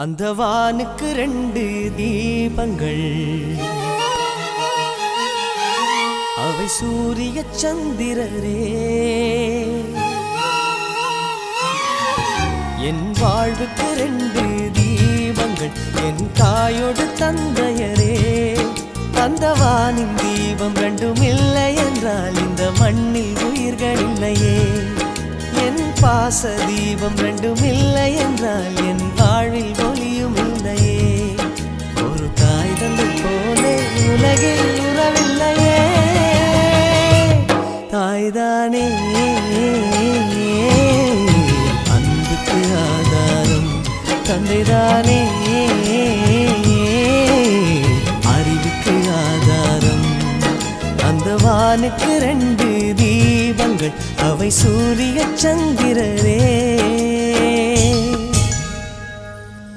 அந்த வானுக்கு 2 தீபங்கள், அவை சூரிய சந்திரரே. என் வாழ்வுக்கு 2 தீபங்கள், என் தாயோடு தந்தையரே. அந்த வானின் தீபம் 2ம் இல்லை என்றால் இந்த மண்ணில் உயிர்கள் இல்லையே. என் பாச தீபம் 2ம் இல்லை என்றால் என் வாழ்வில் ஒளியும் இல்லையே. ஒரு தாய் தந்தை போலே உலகில் உறவில்லையே. தாய்தானே அன்புக்கு ஆதாரம், தந்தைதானே அறிவுக்கு ஆதாரம். அந்த வானுக்கு 2 தீபங்கள், அவை சூரிய சந்திரரே.